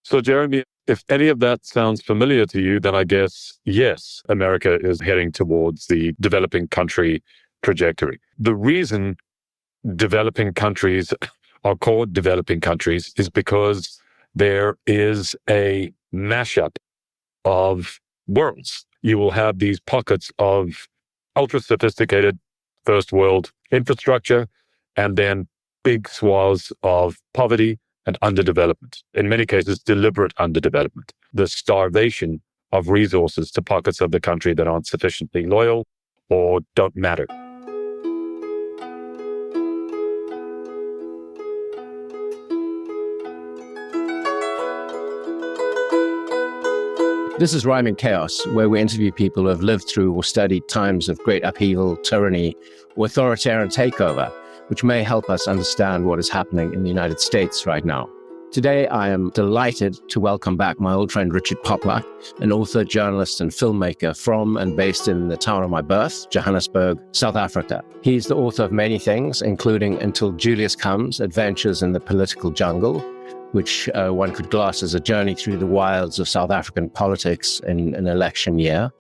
So, Jeremy, if any of that sounds familiar to you, then I guess, yes, America is heading towards the developing country trajectory. The reason developing countries are called developing countries is because there is a mashup of worlds. You will have these pockets of ultra sophisticated first world infrastructure and then big swaths of poverty and underdevelopment. In many cases, deliberate underdevelopment. The starvation of resources to pockets of the country that aren't sufficiently loyal or don't matter. This is Rhyming Chaos, where we interview people who have lived through or studied times of great upheaval, tyranny, or authoritarian takeover, which may help us understand what is happening in the United States right now. Today, I am delighted to welcome back my old friend Richard Poplak, an author, journalist, and filmmaker from and based in the town of my birth, Johannesburg, South Africa. He's the author of many things, including Until Julius Comes, Adventures in the Political Jungle, which one could glass as a journey through the wilds of South African politics in an election year.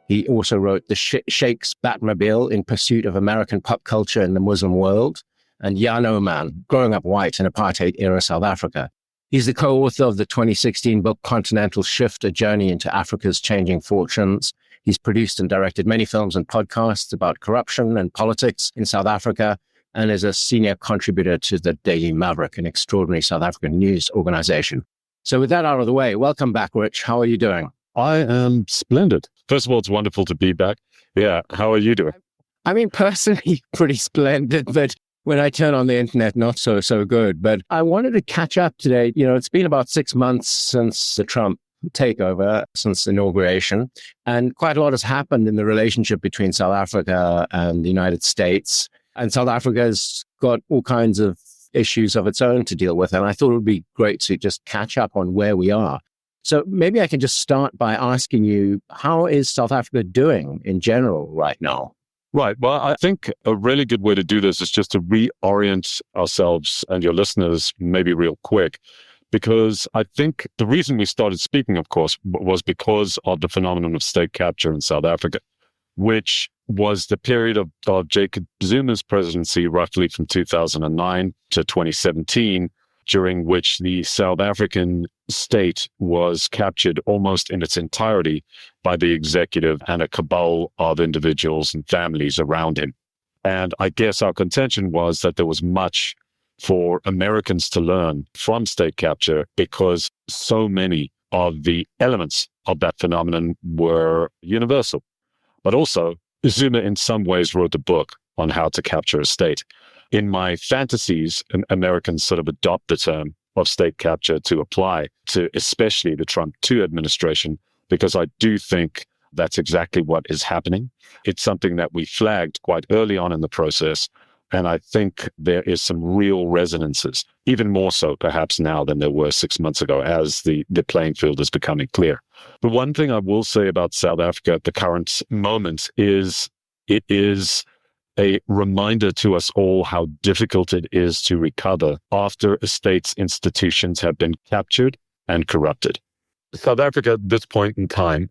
He also wrote The Sheikh's Batmobile in Pursuit of American Pop Culture in the Muslim World, and Ya No Man, Growing Up White in Apartheid-Era South Africa. He's the co-author of the 2016 book Continental Shift, A Journey into Africa's Changing Fortunes. He's produced and directed many films and podcasts about corruption and politics in South Africa, and is a senior contributor to the Daily Maverick, an extraordinary South African news organization. So with that out of the way, welcome back, Rich. How are you doing? I am splendid. First of all, it's wonderful to be back. Yeah, how are you doing? I mean, personally, pretty splendid, but when I turn on the internet, not so good. But I wanted to catch up today. You know, it's been about 6 months since the Trump takeover, since inauguration, and quite a lot has happened in the relationship between South Africa and the United States. And South Africa's got all kinds of issues of its own to deal with. And I thought it would be great to just catch up on where we are. So maybe I can just start by asking you, how is South Africa doing in general right now? Right. Well, I think a really good way to do this is just to reorient ourselves and your listeners maybe real quick, because I think the reason we started speaking, of course, was because of the phenomenon of state capture in South Africa, which was the period of Jacob Zuma's presidency, roughly from 2009 to 2017, during which the South African state was captured almost in its entirety by the executive and a cabal of individuals and families around him. And I guess our contention was that there was much for Americans to learn from state capture because so many of the elements of that phenomenon were universal. But also, Zuma in some ways wrote a book on how to capture a state. In my fantasies, Americans sort of adopt the term of state capture to apply to especially the Trump II administration, because I do think that's exactly what is happening. It's something that we flagged quite early on in the process, and I think there is some real resonances, even more so perhaps now than there were 6 months ago, as the playing field is becoming clear. The one thing I will say about South Africa at the current moment is it is a reminder to us all how difficult it is to recover after a state's institutions have been captured and corrupted. South Africa at this point in time,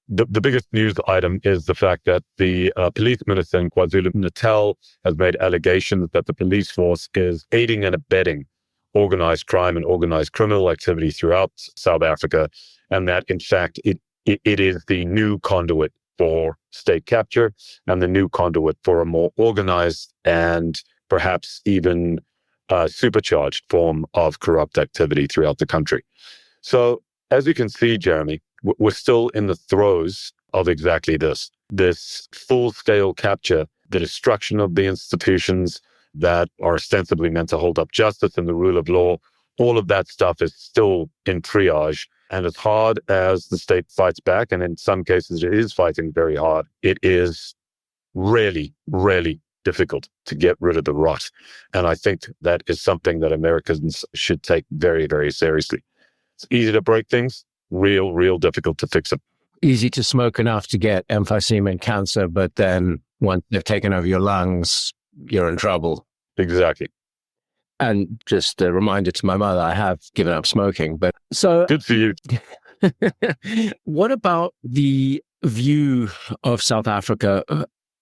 the biggest news item is the fact that the police minister in KwaZulu-Natal has made allegations that the police force is aiding and abetting organized crime and organized criminal activity throughout South Africa, and that, in fact, it is the new conduit for state capture and the new conduit for a more organized and perhaps even supercharged form of corrupt activity throughout the country. So, as you can see, Jeremy, we're still in the throes of exactly this full-scale capture, the destruction of the institutions that are ostensibly meant to hold up justice and the rule of law. All of that stuff is still in triage. And as hard as the state fights back, and in some cases it is fighting very hard, it is really, really difficult to get rid of the rot. And I think that is something that Americans should take very, very seriously. It's easy to break things, real difficult to fix them. Easy to smoke enough to get emphysema and cancer, but then once they've taken over your lungs, you're in trouble. Exactly. And just a reminder to my mother, I have given up smoking. But so Good for you. what about the view of South Africa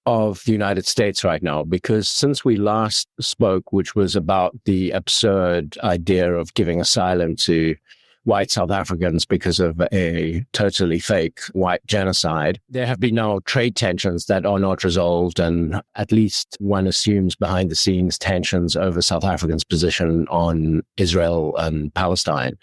of the United States right now? Because since we last spoke, which was about the absurd idea of giving asylum to white South Africans because of a totally fake white genocide, there have been now trade tensions that are not resolved, and at least one assumes behind the scenes tensions over South Africans' position on Israel and Palestine.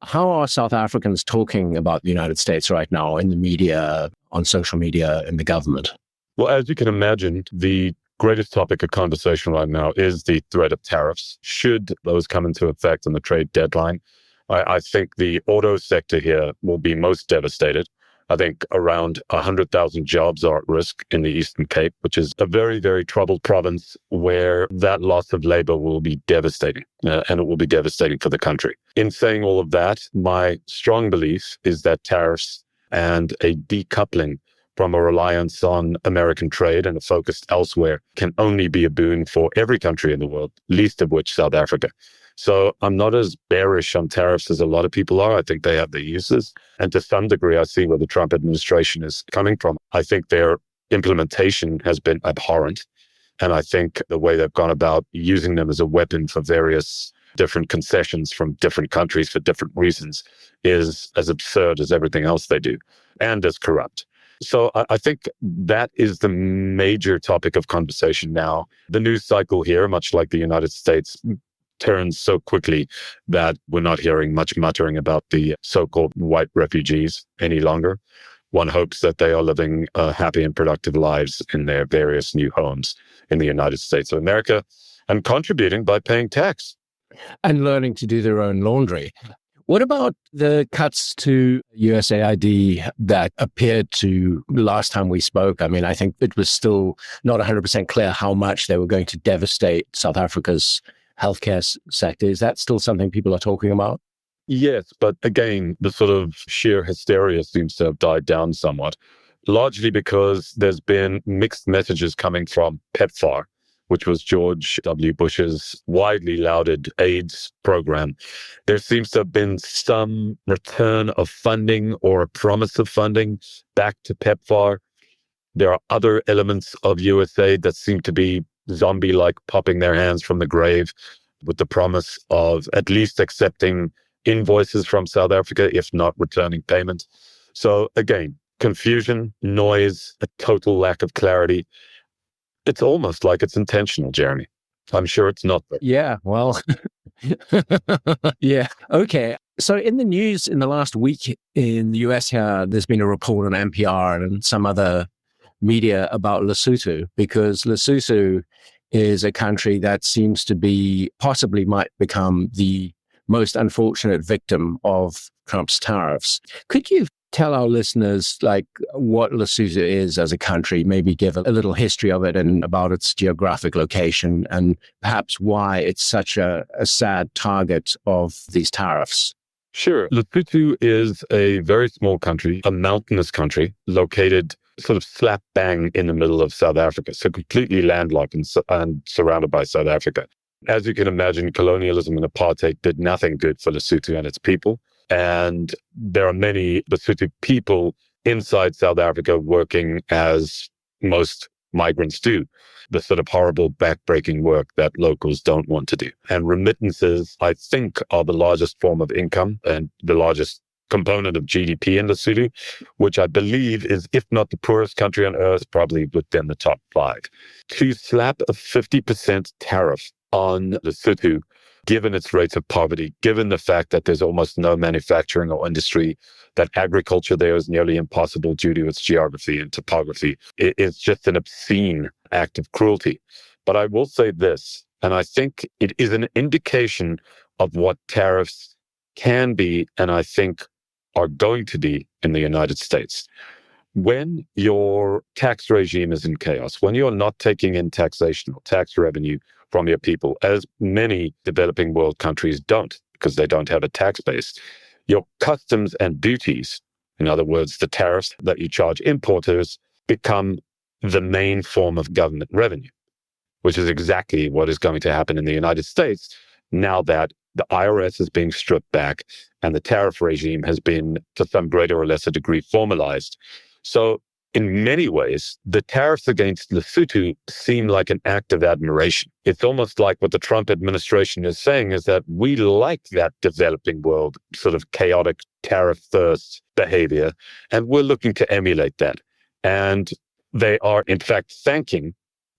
How are South Africans talking about the United States right now in the media, on social media, in the government? Well, as you can imagine, the greatest topic of conversation right now is the threat of tariffs. Should those come into effect on the trade deadline, I think the auto sector here will be most devastated. I think around 100,000 jobs are at risk in the Eastern Cape, which is a very, very troubled province where that loss of labor will be devastating, and it will be devastating for the country. In saying all of that, my strong belief is that tariffs and a decoupling from a reliance on American trade and a focus elsewhere can only be a boon for every country in the world, least of which South Africa. So I'm not as bearish on tariffs as a lot of people are. I think they have their uses. And to some degree, I see where the Trump administration is coming from. I think their implementation has been abhorrent. And I think the way they've gone about using them as a weapon for various different concessions from different countries for different reasons is as absurd as everything else they do, and as corrupt. So I think that is the major topic of conversation now. The news cycle here, much like the United States, turns so quickly that we're not hearing much muttering about the so-called white refugees any longer. One hopes that they are living happy and productive lives in their various new homes in the United States of America and contributing by paying tax. And learning to do their own laundry. What about the cuts to USAID that appeared to last time we spoke? I mean, I think it was still not 100% clear how much they were going to devastate South Africa's healthcare sector. Is that still something people are talking about? Yes, but again, the sort of sheer hysteria seems to have died down somewhat, largely because there's been mixed messages coming from PEPFAR, which was George W. Bush's widely lauded AIDS program. There seems to have been some return of funding or a promise of funding back to PEPFAR. There are other elements of USAID that seem to be zombie-like popping their hands from the grave with the promise of at least accepting invoices from South Africa, if not returning payment. So again, confusion, noise, a total lack of clarity. It's almost like it's intentional, Jeremy. I'm sure it's not. Yeah, well, yeah. Okay. So in the news in the last week in the US here, there's been a report on NPR and some other media about Lesotho, because Lesotho is a country that seems to be, possibly might become the most unfortunate victim of Trump's tariffs. Could you tell our listeners like what Lesotho is as a country, maybe give a little history of it and about its geographic location and perhaps why it's such a sad target of these tariffs? Sure. Lesotho is a very small country, a mountainous country located sort of slap bang in the middle of South Africa, so completely landlocked and surrounded by South Africa. As you can imagine, colonialism and apartheid did nothing good for Lesotho and its people. And there are many Lesotho people inside South Africa working as most migrants do, the sort of horrible backbreaking work that locals don't want to do. And remittances, I think, are the largest form of income and the largest component of GDP in Lesotho, which I believe is, if not the poorest country on earth, probably within the top 5. To slap a 50% tariff on Lesotho, given its rates of poverty, given the fact that there's almost no manufacturing or industry, that agriculture there is nearly impossible due to its geography and topography, it's just an obscene act of cruelty. But I will say this, and I think it is an indication of what tariffs can be, and I think are going to be in the United States. When your tax regime is in chaos, when you're not taking in taxation or tax revenue from your people, as many developing world countries don't, because they don't have a tax base, your customs and duties, in other words, the tariffs that you charge importers, become the main form of government revenue, which is exactly what is going to happen in the United States now that the IRS is being stripped back and the tariff regime has been, to some greater or lesser degree, formalized. So in many ways, the tariffs against Lesotho seem like an act of admiration. It's almost like what the Trump administration is saying is that we like that developing world sort of chaotic tariff-first behavior, and we're looking to emulate that. And they are, in fact, thanking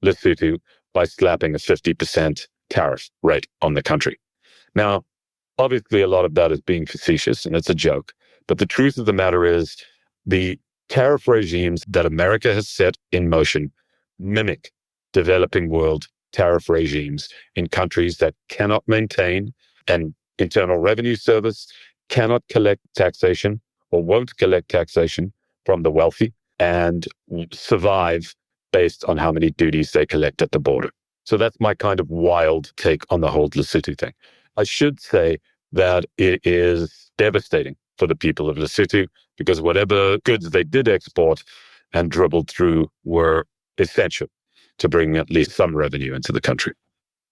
Lesotho by slapping a 50% tariff rate on the country. Now, obviously, a lot of that is being facetious, and it's a joke. But the truth of the matter is the tariff regimes that America has set in motion mimic developing world tariff regimes in countries that cannot maintain an internal revenue service, cannot collect taxation or won't collect taxation from the wealthy, and survive based on how many duties they collect at the border. So that's my kind of wild take on the whole Lesotho thing. I should say that it is devastating for the people of Lesotho because whatever goods they did export and dribbled through were essential to bring at least some revenue into the country.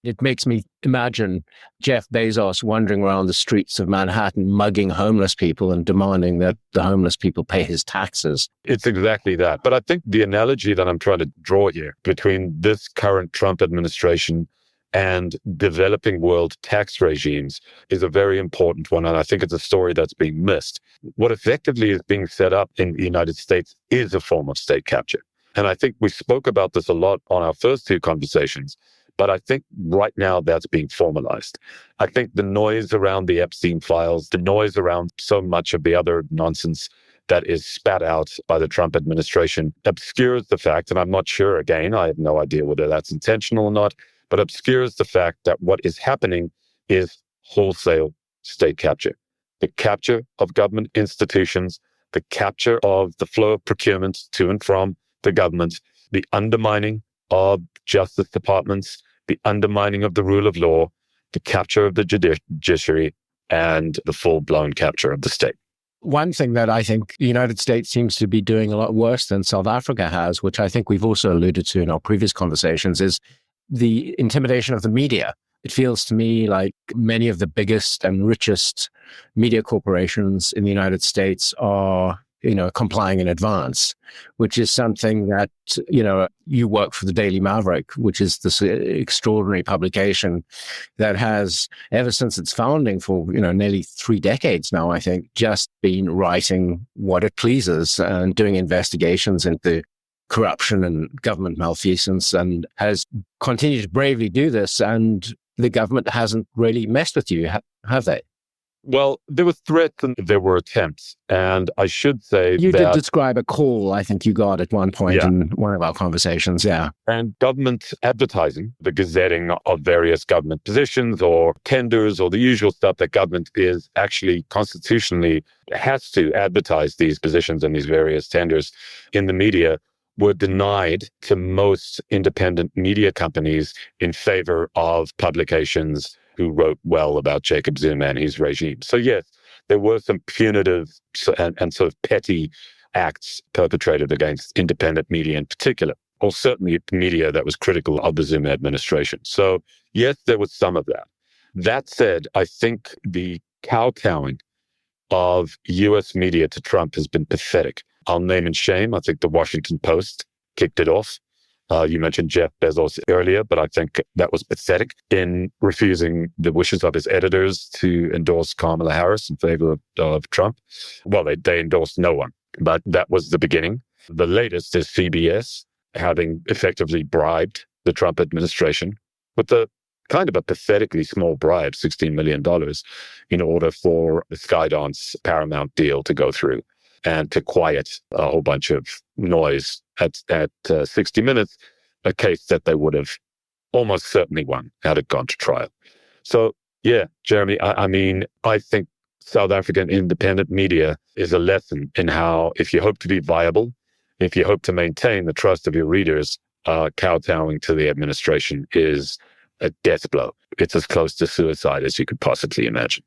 It makes me imagine Jeff Bezos wandering around the streets of Manhattan, mugging homeless people and demanding that the homeless people pay his taxes. It's exactly that. But I think the analogy that I'm trying to draw here between this current Trump administration and developing world tax regimes is a very important one. And I think it's a story that's being missed. What effectively is being set up in the United States is a form of state capture. And I think we spoke about this a lot on our first two conversations. But I think right now that's being formalized. I think the noise around the Epstein files, the noise around so much of the other nonsense that is spat out by the Trump administration obscures the fact, and I'm not sure, again, I have no idea whether that's intentional or not, but obscures the fact that what is happening is wholesale state capture. The capture of government institutions, the capture of the flow of procurement to and from the government, the undermining of justice departments, the undermining of the rule of law, the capture of the judiciary, and the full-blown capture of the state. One thing that I think the United States seems to be doing a lot worse than South Africa has, which I think we've also alluded to in our previous conversations, is the intimidation of the media. It feels to me like many of the biggest and richest media corporations in the United States are complying in advance, which is something that, you work for the Daily Maverick, which is this extraordinary publication that has, ever since its founding for, nearly 3 decades now, I think, just been writing what it pleases and doing investigations into corruption and government malfeasance, and has continued to bravely do this. And the government hasn't really messed with you, have they? Well, there were threats and there were attempts. And I should say you did describe a call I think you got at one point in one of our conversations. Yeah. And government advertising, the gazetting of various government positions or tenders or the usual stuff that government is actually constitutionally has to advertise these positions and these various tenders in the media, were denied to most independent media companies in favor of publications who wrote well about Jacob Zuma and his regime. So yes, there were some punitive and sort of petty acts perpetrated against independent media in particular, or certainly media that was critical of the Zuma administration. So yes, there was some of that. That said, I think the kowtowing of US media to Trump has been pathetic. I'll name and shame. I think the Washington Post kicked it off. You mentioned Jeff Bezos earlier, but I think that was pathetic in refusing the wishes of his editors to endorse Kamala Harris in favor of Trump. Well, they endorsed no one, but that was the beginning. The latest is CBS having effectively bribed the Trump administration with the kind of a pathetically small bribe, $16 million, in order for the Skydance Paramount deal to go through and to quiet a whole bunch of noise at 60 Minutes, a case that they would have almost certainly won had it gone to trial. So, yeah, Jeremy, I mean, I think South African independent media is a lesson in how, if you hope to be viable, if you hope to maintain the trust of your readers, kowtowing to the administration is a death blow. It's as close to suicide as you could possibly imagine.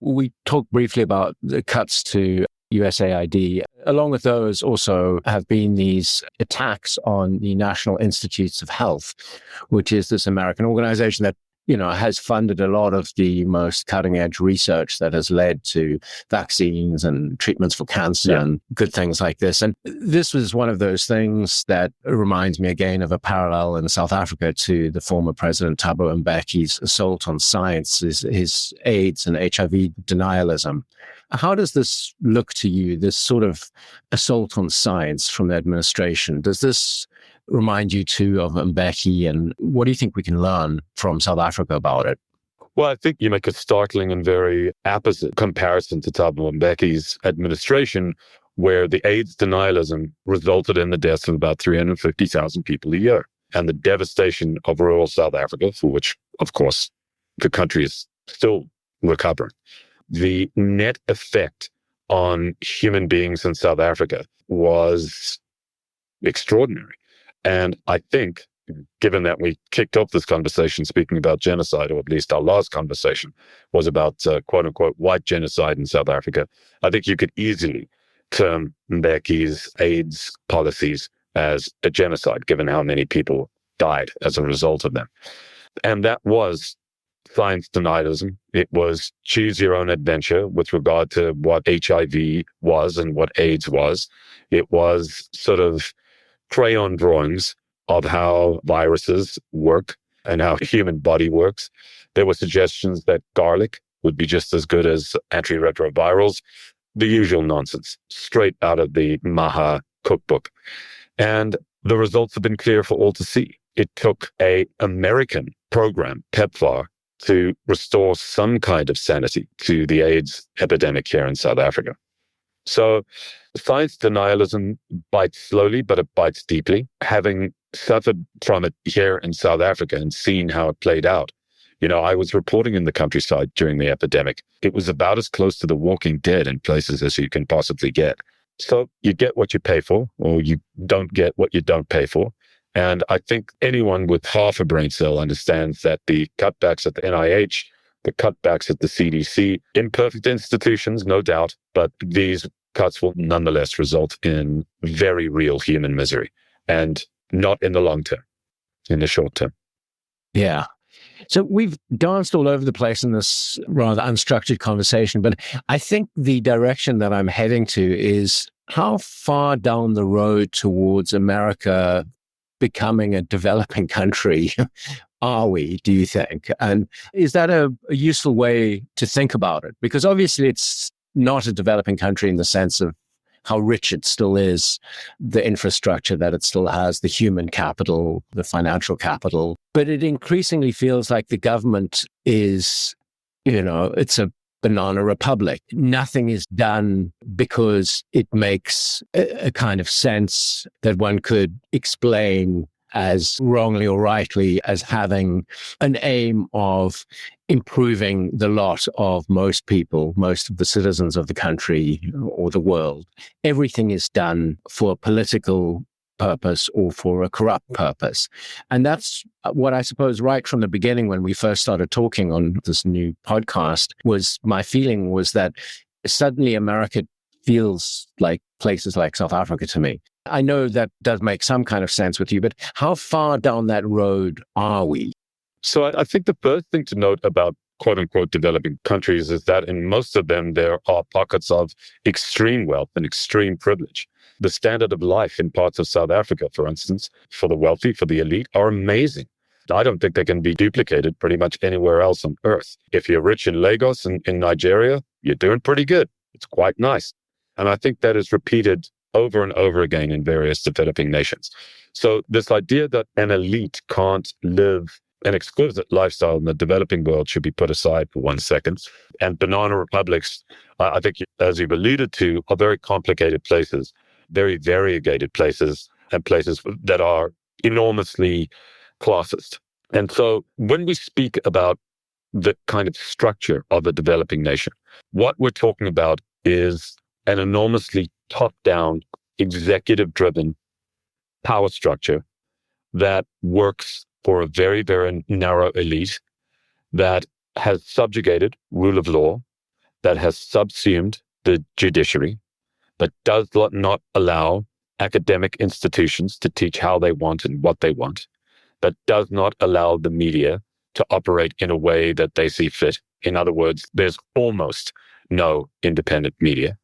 We talked briefly about the cuts to USAID. Along with those also have been these attacks on the National Institutes of Health, which is this American organization that has funded a lot of the most cutting edge research that has led to vaccines and treatments for cancer and good things like this. And this was one of those things that reminds me again of a parallel in South Africa to the former President Thabo Mbeki's assault on science, his AIDS and HIV denialism. How does this look to you, this sort of assault on science from the administration? Does this remind you too of Mbeki, and what do you think we can learn from South Africa about it? Well, I think you make a startling and very apposite comparison to Thabo Mbeki's administration, where the AIDS denialism resulted in the deaths of about 350,000 people a year, and the devastation of rural South Africa, for which, of course, the country is still recovering. The net effect on human beings in South Africa was extraordinary. And I think, given that we kicked off this conversation speaking about genocide, or at least our last conversation was about quote unquote white genocide in South Africa, I think you could easily term Mbeki's AIDS policies as a genocide, given how many people died as a result of them. And that was science denialism. It was choose your own adventure with regard to what HIV was and what AIDS was. It was sort of crayon drawings of how viruses work and how human body works. There were suggestions that garlic would be just as good as antiretrovirals, the usual nonsense, straight out of the Maha cookbook. And the results have been clear for all to see. It took an American program, PEPFAR, to restore some kind of sanity to the AIDS epidemic here in South Africa. So science denialism bites slowly, but it bites deeply. Having suffered from it here in South Africa and seen how it played out, I was reporting in the countryside during the epidemic. It was about as close to the Walking Dead in places as you can possibly get. So you get what you pay for, or you don't get what you don't pay for. And I think anyone with half a brain cell understands that the cutbacks at the NIH, the cutbacks at the CDC, imperfect institutions, no doubt, but these cuts will nonetheless result in very real human misery, and not in the long term, in the short term. Yeah. So we've danced all over the place in this rather unstructured conversation, but I think the direction that I'm heading to is how far down the road towards America becoming a developing country are we, do you think? And is that a useful way to think about it? Because obviously it's not a developing country in the sense of how rich it still is, the infrastructure that it still has, the human capital, the financial capital. But it increasingly feels like the government is, it's a banana republic. Nothing is done because it makes a kind of sense that one could explain as wrongly or rightly as having an aim of improving the lot of most people, most of the citizens of the country or the world. Everything is done for a political purpose or for a corrupt purpose. And that's what I suppose right from the beginning when we first started talking on this new podcast was my feeling was that suddenly America feels like places like South Africa to me. I know that does make some kind of sense with you, but how far down that road are we? So I think the first thing to note about quote unquote developing countries is that in most of them, there are pockets of extreme wealth and extreme privilege. The standard of life in parts of South Africa, for instance, for the wealthy, for the elite, are amazing. I don't think they can be duplicated pretty much anywhere else on earth. If you're rich in Lagos and in Nigeria, you're doing pretty good. It's quite nice. And I think that is repeated over and over again in various developing nations. So this idea that an elite can't live an exquisite lifestyle in the developing world should be put aside for 1 second. And banana republics, I think, as you've alluded to, are very complicated places, very variegated places, and places that are enormously classist. And so when we speak about the kind of structure of a developing nation, what we're talking about is an enormously top-down, executive-driven power structure that works for a very, very narrow elite that has subjugated rule of law, that has subsumed the judiciary, that does not allow academic institutions to teach how they want and what they want, that does not allow the media to operate in a way that they see fit. In other words, there's almost no independent media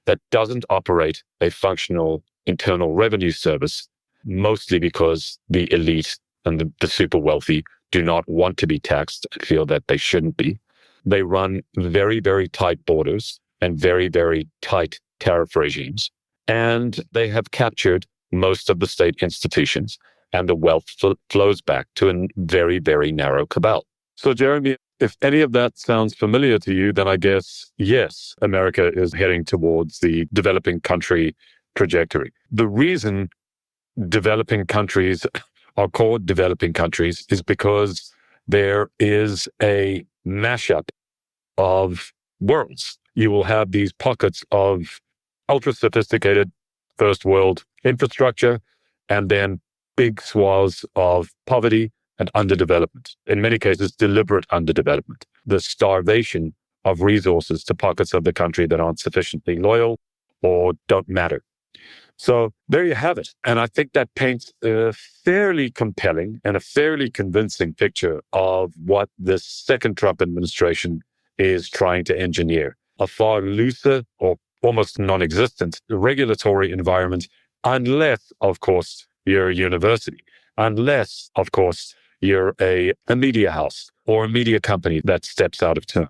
that doesn't operate a functional internal revenue service, mostly because the elite and the super wealthy do not want to be taxed and feel that they shouldn't be. They run very, very tight borders and very, very tight tariff regimes. And they have captured most of the state institutions, and the wealth flows back to a very, very narrow cabal. So, Jeremy, if any of that sounds familiar to you, then I guess, yes, America is heading towards the developing country trajectory. The reason developing countries are called developing countries is because there is a mashup of worlds. You will have these pockets of ultra sophisticated first world infrastructure, and then big swaths of poverty and underdevelopment, in many cases, deliberate underdevelopment, the starvation of resources to pockets of the country that aren't sufficiently loyal or don't matter. So there you have it. And I think that paints a fairly compelling and a fairly convincing picture of what this second Trump administration is trying to engineer. A far looser or almost non-existent regulatory environment, unless, of course, you're a university, unless, of course, you're a media house or a media company that steps out of turn.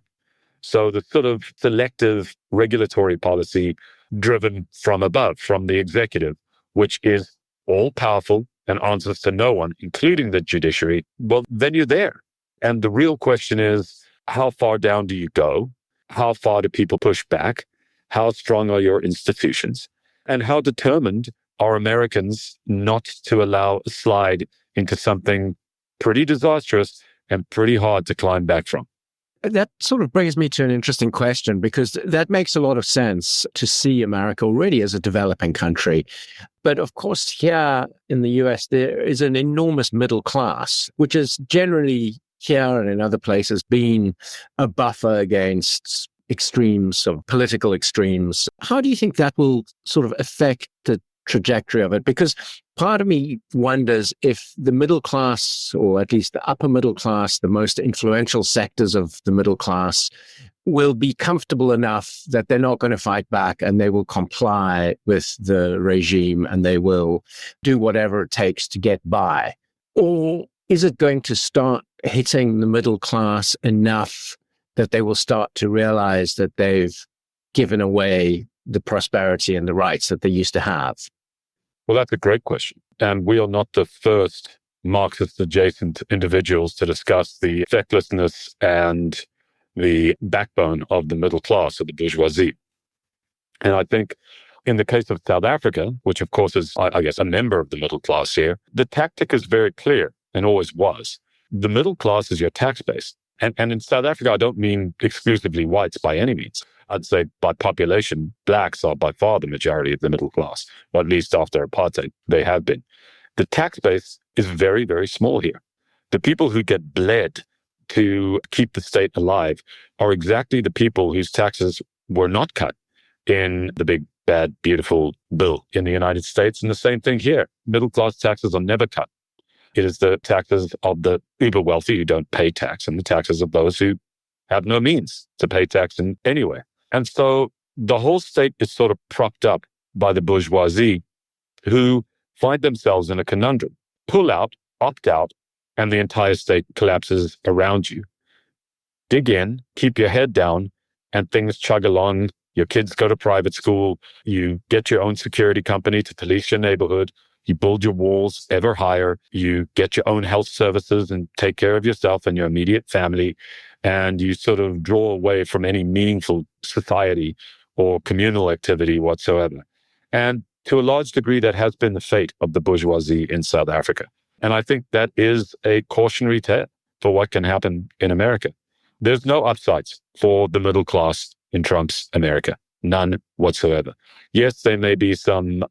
So the sort of selective regulatory policy driven from above, from the executive, which is all powerful and answers to no one, including the judiciary, well, then you're there. And the real question is, how far down do you go? How far do people push back? How strong are your institutions? And how determined are Americans not to allow a slide into something pretty disastrous and pretty hard to climb back from? That sort of brings me to an interesting question, because that makes a lot of sense to see America already as a developing country. But of course, here in the US, there is an enormous middle class, which is generally here and in other places been a buffer against extremes of political extremes. How do you think that will sort of affect the trajectory of it? Because part of me wonders if the middle class, or at least the upper middle class, the most influential sectors of the middle class, will be comfortable enough that they're not going to fight back and they will comply with the regime and they will do whatever it takes to get by. Or is it going to start hitting the middle class enough that they will start to realize that they've given away the prosperity and the rights that they used to have? Well, that's a great question. And we are not the first Marxist-adjacent individuals to discuss the fecklessness and the backbone of the middle class, of the bourgeoisie. And I think in the case of South Africa, which of course is, I guess, a member of the middle class here, the tactic is very clear and always was. The middle class is your tax base. And in South Africa, I don't mean exclusively whites by any means. I'd say by population, blacks are by far the majority of the middle class, or at least after apartheid, they have been. The tax base is very, very small here. The people who get bled to keep the state alive are exactly the people whose taxes were not cut in the big, bad, beautiful bill in the United States. And the same thing here. Middle class taxes are never cut. It is the taxes of the uber wealthy who don't pay tax, and the taxes of those who have no means to pay tax in any way. And so the whole state is sort of propped up by the bourgeoisie, who find themselves in a conundrum. Pull out, opt out, and the entire state collapses around you. Dig in, keep your head down, and things chug along. Your kids go to private school. You get your own security company to police your neighborhood. You build your walls ever higher. You get your own health services and take care of yourself and your immediate family. And you sort of draw away from any meaningful society or communal activity whatsoever. And to a large degree, that has been the fate of the bourgeoisie in South Africa. And I think that is a cautionary tale for what can happen in America. There's no upsides for the middle class in Trump's America. None whatsoever. Yes, there may be some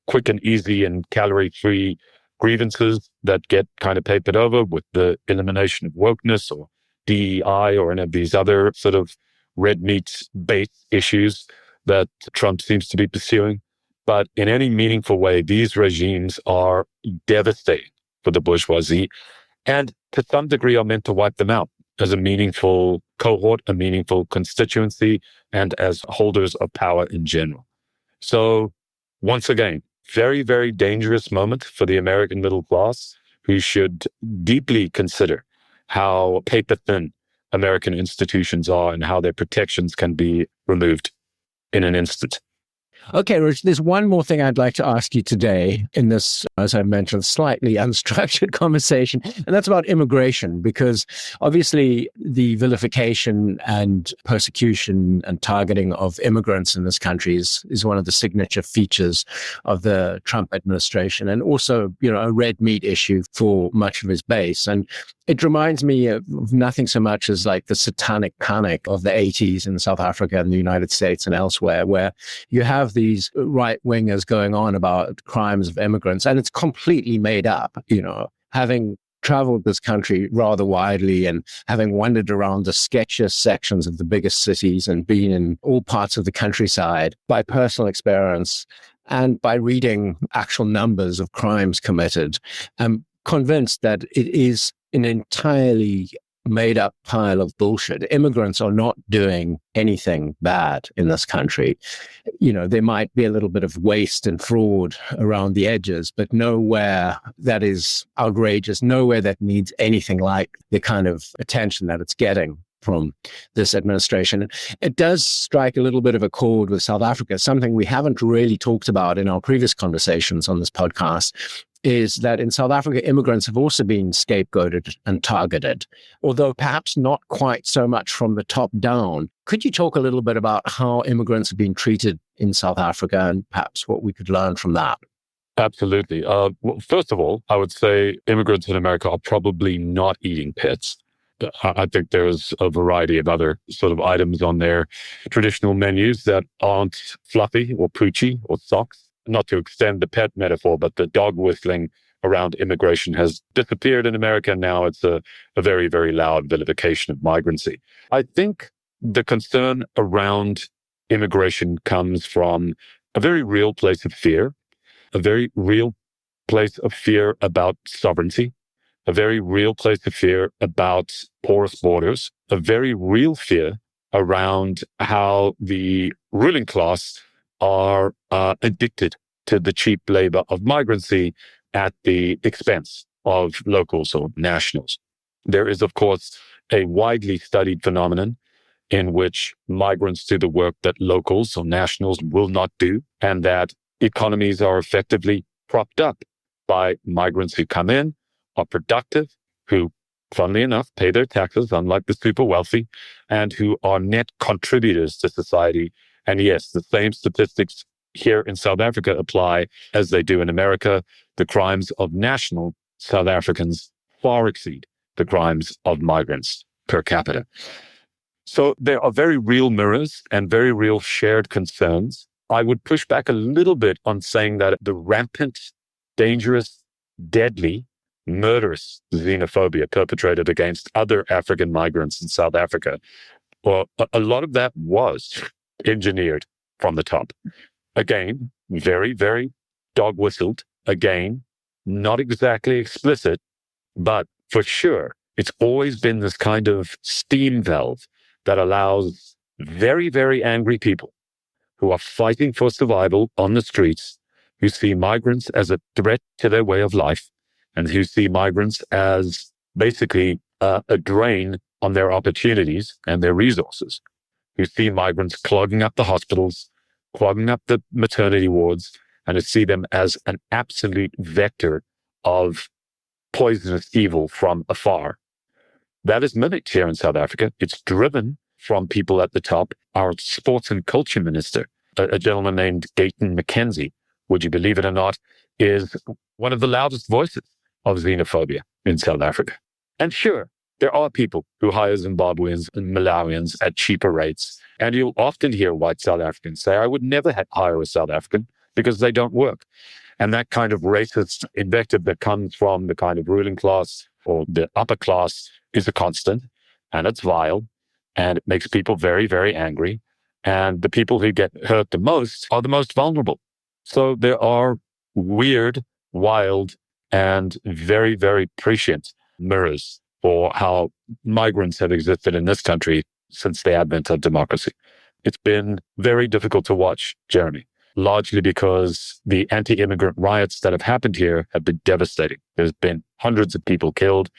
quick and easy and calorie-free grievances that get kind of papered over with the elimination of wokeness or DEI or any of these other sort of red meat-based issues that Trump seems to be pursuing. But in any meaningful way, these regimes are devastating for the bourgeoisie. And to some degree are meant to wipe them out as a meaningful cohort, a meaningful constituency, and as holders of power in general. So once again, very, very dangerous moment for the American middle class, who should deeply consider how paper thin American institutions are and how their protections can be removed in an instant. Okay, Rich, there's one more thing I'd like to ask you today in this, as I mentioned, slightly unstructured conversation, and that's about immigration, because obviously the vilification and persecution and targeting of immigrants in this country is one of the signature features of the Trump administration, and also, a red meat issue for much of his base. And it reminds me of nothing so much as like the satanic panic of the 80s in South Africa and the United States and elsewhere, where you have these right wingers going on about crimes of immigrants, and it's completely made up. Having traveled this country rather widely and having wandered around the sketchiest sections of the biggest cities and been in all parts of the countryside by personal experience and by reading actual numbers of crimes committed, I'm convinced that it is an entirely made up pile of bullshit. Immigrants are not doing anything bad in this country. There might be a little bit of waste and fraud around the edges, but nowhere that is outrageous, nowhere that needs anything like the kind of attention that it's getting from this administration. It does strike a little bit of a chord with South Africa, something we haven't really talked about in our previous conversations on this podcast, is that in South Africa, immigrants have also been scapegoated and targeted, although perhaps not quite so much from the top down. Could you talk a little bit about how immigrants have been treated in South Africa and perhaps what we could learn from that? Absolutely. Well, first of all, I would say immigrants in America are probably not eating pets. I think there's a variety of other sort of items on their traditional menus that aren't fluffy or poochy or socks. Not to extend the pet metaphor, but the dog whistling around immigration has disappeared in America. Now it's a very, very loud vilification of migrancy. I think the concern around immigration comes from a very real place of fear, a very real place of fear about sovereignty, a very real place of fear about porous borders, a very real fear around how the ruling class are addicted to the cheap labor of migrancy at the expense of locals or nationals. There is, of course, a widely studied phenomenon in which migrants do the work that locals or nationals will not do, and that economies are effectively propped up by migrants who come in, are productive, who, funnily enough, pay their taxes, unlike the super wealthy, and who are net contributors to society. And yes, the same statistics here in South Africa apply as they do in America. The crimes of national South Africans far exceed the crimes of migrants per capita. So there are very real mirrors and very real shared concerns. I would push back a little bit on saying that the rampant, dangerous, deadly, murderous xenophobia perpetrated against other African migrants in South Africa, well, a lot of that was engineered from the top. Again, very, very dog whistled. Again, not exactly explicit, but for sure, it's always been this kind of steam valve that allows very, very angry people who are fighting for survival on the streets, who see migrants as a threat to their way of life, and who see migrants as basically a drain on their opportunities and their resources, who see migrants clogging up the hospitals, clogging up the maternity wards, and who see them as an absolute vector of poisonous evil from afar. That is mimicked here in South Africa. It's driven from people at the top. Our sports and culture minister, a gentleman named Gayton McKenzie, would you believe it or not, is one of the loudest voices of xenophobia in South Africa. And sure, there are people who hire Zimbabweans and Malawians at cheaper rates. And you'll often hear white South Africans say, I would never hire a South African because they don't work. And that kind of racist invective that comes from the kind of ruling class or the upper class is a constant, and it's vile, and it makes people very, very angry. And the people who get hurt the most are the most vulnerable. So there are weird, wild, and very, very prescient mirrors for how migrants have existed in this country since the advent of democracy. It's been very difficult to watch, Jeremy, largely because the anti-immigrant riots that have happened here have been devastating. There's been hundreds of people killed,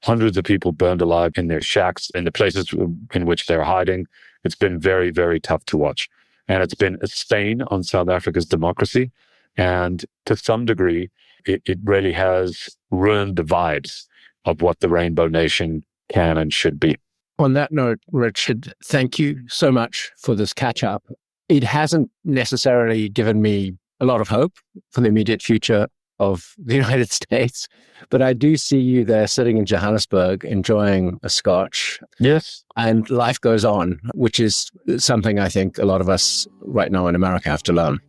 hundreds of people burned alive in their shacks, in the places in which they're hiding. It's been very, very tough to watch. And it's been a stain on South Africa's democracy. And to some degree, it really has ruined the vibes of what the Rainbow Nation can and should be. On that note, Richard, thank you so much for this catch-up. It hasn't necessarily given me a lot of hope for the immediate future of the United States, but I do see you there sitting in Johannesburg enjoying a scotch. Yes. And life goes on, which is something I think a lot of us right now in America have to learn.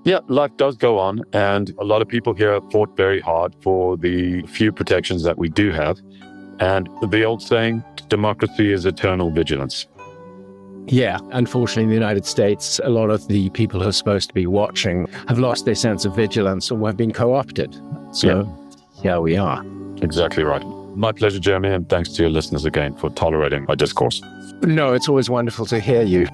Yeah, life does go on. And a lot of people here have fought very hard for the few protections that we do have. And the old saying, democracy is eternal vigilance. Yeah, unfortunately, in the United States, a lot of the people who are supposed to be watching have lost their sense of vigilance or have been co-opted. So here we are. Exactly right. My pleasure, Jeremy, and thanks to your listeners again for tolerating my discourse. No, it's always wonderful to hear you.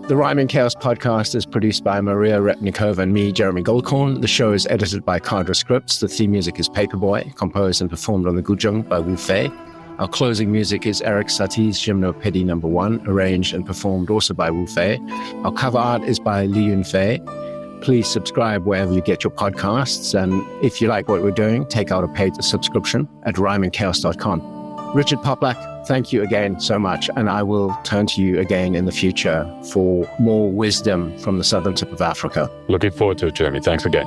The Rhyme and Chaos podcast is produced by Maria Repnikova and me, Jeremy Goldkorn. The show is edited by Cadra Scripts. The theme music is Paperboy, composed and performed on the guzheng by Wu Fei. Our closing music is Eric Satie's Gymnopédie No. 1, arranged and performed also by Wu Fei. Our cover art is by Li Yunfei. Please subscribe wherever you get your podcasts. And if you like what we're doing, take out a paid subscription at rhymeandchaos.com. Richard Poplak, thank you again so much. And I will turn to you again in the future for more wisdom from the southern tip of Africa. Looking forward to it, Jeremy. Thanks again.